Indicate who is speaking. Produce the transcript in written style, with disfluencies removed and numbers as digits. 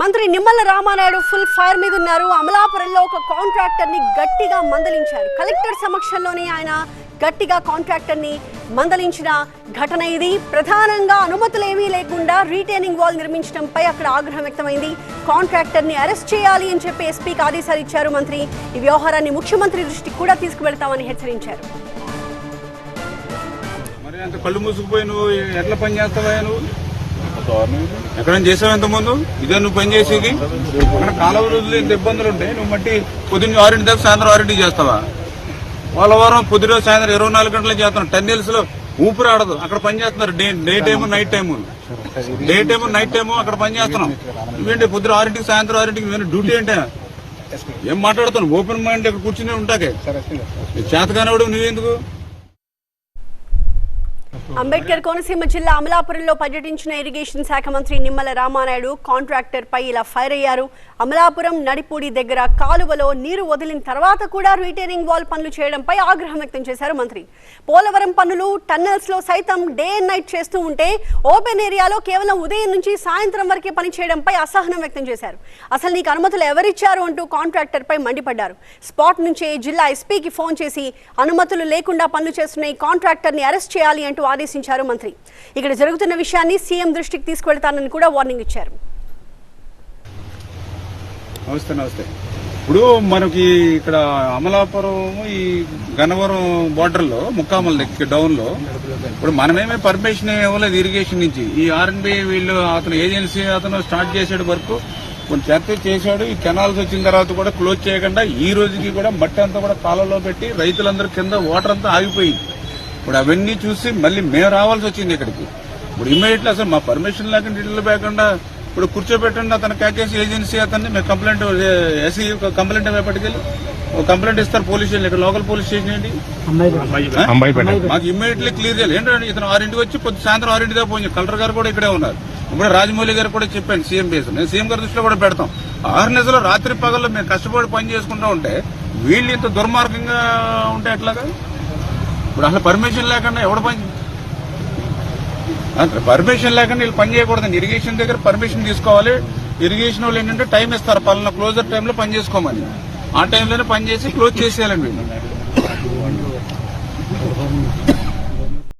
Speaker 1: మంత్రి Nimmala Ramanaidu full fire మీద ఉన్నారు. అమలాపురంలో ఒక కాంట్రాక్టర్ ని గట్టిగా మందలించారు. కలెక్టర్ సమక్షంలోనే ఆయన గట్టిగా కాంట్రాక్టర్ ని మందలించిన ఘటన ఇది. ప్రధానంగా అనుమతులేమీ లేకుండా రీటైనింగ్ వాల్ నిర్మించడంపై అక్కడ ఆగ్రహం వ్యక్తమైంది. కాంట్రాక్టర్ ని అరెస్ట్ చేయాలి అని చెప్పి ఎస్పీకి ఆదేశాలు ఇచ్చారు మంత్రి. ఈ వ్యవహారాన్ని ముఖ్యమంత్రి దృష్టికి కూడా తీసుకువెళ్తామని హెచ్చరించారు.
Speaker 2: కళ్ళు మూసుకుపోయి నువ్వు ఎట్లా పని చేస్తావా? నువ్వు ఎక్కడైనా చేసావు ఇంతకుముందు? ఇదే నువ్వు పని చేసేది? అక్కడ కాలువ రోజులు ఇంత ఇబ్బందులు ఉంటాయి. నువ్వు మట్టి పొద్దున్న 6 దాకా సాయంత్రం 6 చేస్తావా? పోలవరం పొద్దున సాయంత్రం 24 గంటలే చేస్తున్నావు. టన్నెల్స్ లో ఊపిరి ఆడదు. అక్కడ పని చేస్తున్నారు. డే టైము నైట్ టైము అక్కడ పని చేస్తున్నాం. నువ్వేంటి పొద్దున 6 సాయంత్రం 6 డ్యూటీ అంటే ఏం మాట్లాడుతున్నావు? ఓపెన్ మైండ్ ఇక్కడ కూర్చుని ఉంటాకే చేతగానవాడు నువ్వెందుకు?
Speaker 1: అంబేద్కర్ కోనసీమ జిల్లా అమలాపురంలో పర్యటించిన ఇరిగేషన్ శాఖ మంత్రి నిమ్మల రామానాయుడు కాంట్రాక్టర్ పై ఇలా ఫైర్ అయ్యారు. అమలాపురం నడిపూడి దగ్గర కాలువలో నీరు వదిలిన తర్వాత కూడా రీటైనింగ్ వాల్ పనులు చేయడంపై ఆగ్రహం వ్యక్తం చేశారు మంత్రి. పోలవరం పనులు టన్నెల్స్ లో సైతం డే అండ్ నైట్ చేస్తూ ఉంటే ఓపెన్ ఏరియాలో కేవలం ఉదయం నుంచి సాయంత్రం వరకే పని చేయడంపై అసహనం వ్యక్తం చేశారు. అసలు నీకు అనుమతులు ఎవరిచ్చారు అంటూ కాంట్రాక్టర్ పై మండిపడ్డారు. స్పాట్ నుంచే జిల్లా ఎస్పీకి ఫోన్ చేసి అనుమతులు లేకుండా పనులు చేస్తున్న ఈ కాంట్రాక్టర్ ని అరెస్ట్ చేయాలి అంటూ ఆదేశించారు మంత్రి. ఇక్కడ జరుగుతున్న విషయాన్ని సీఎం దృష్టికి తీసుకెళ్తానని కూడా వార్నింగ్ ఇచ్చారు.
Speaker 2: నమస్తే. ఇప్పుడు మనకి ఇక్కడ అమలాపురం ఈ గన్నవరం బోర్డర్ లో ముక్కామల్ దగ్గర డౌన్ లో ఇప్పుడు మనమేమే పర్మిషన్ ఇవ్వలేదు ఇరిగేషన్ నుంచి. ఈ ఆర్ఎన్బి వీళ్ళు అతను ఏజెన్సీ అతను స్టార్ట్ చేసాడు వరకు కొంచెం చర్చ చేశాడు. ఈ కెనాల్స్ వచ్చిన తర్వాత కూడా క్లోజ్ చేయకుండా ఈ రోజుకి కూడా మట్టి అంతా కూడా కాలంలో పెట్టి రైతులందరూ కింద వాటర్ అంతా ఆగిపోయింది. ఇప్పుడు అవన్నీ చూసి మళ్ళీ మేము రావాల్సి వచ్చింది ఇక్కడికి. ఇప్పుడు ఇమ్మీడియట్లీ అసలు మా పర్మిషన్ లేకుండా ఇళ్ళు లేకుండా ఇప్పుడు కూర్చోబెట్టండి అతను క్యాకేసి ఏజెన్సీ అతన్ని మేము కంప్లైంట్ ఎస్సీ కంప్లైంట్ పట్టుకెళ్ళి కంప్లైంట్ ఇస్తారు పోలీస్ స్టేషన్. ఇక్కడ లోకల్ పోలీస్ స్టేషన్ ఏంటి మాకు ఇమ్మీడియట్లీ క్లియర్ చేయాలి. ఏంటంటే ఇతను 6 వచ్చి సాయంత్రం 6 దాకా పోయింది. కలెక్టర్ గారు కూడా ఇక్కడే ఉన్నారు. ఇప్పుడు రాజమౌళి గారు కూడా చెప్పాను సీఎం బేస్. నేను సీఎం గారి దృష్టిలో కూడా పెడతాం. 6 నెలలు రాత్రి పగల్లో మేము కష్టపడి పని చేసుకుంటూ ఉంటే వీళ్ళు ఇంత దుర్మార్గంగా ఉంటే ఎట్లాగా? ఇప్పుడు అసలు పర్మిషన్ లేకుండా ఎవడ పని వీళ్ళు పని చేయకూడదండి. ఇరిగేషన్ దగ్గర పర్మిషన్ తీసుకోవాలి. ఇరిగేషన్ వాళ్ళు ఏంటంటే టైం ఇస్తారు, పలానా క్లోజర్ టైంలో పని చేసుకోమని. ఆ టైంలోనే పని చేసి క్లోజ్ చేసేయాలండి వీళ్ళు.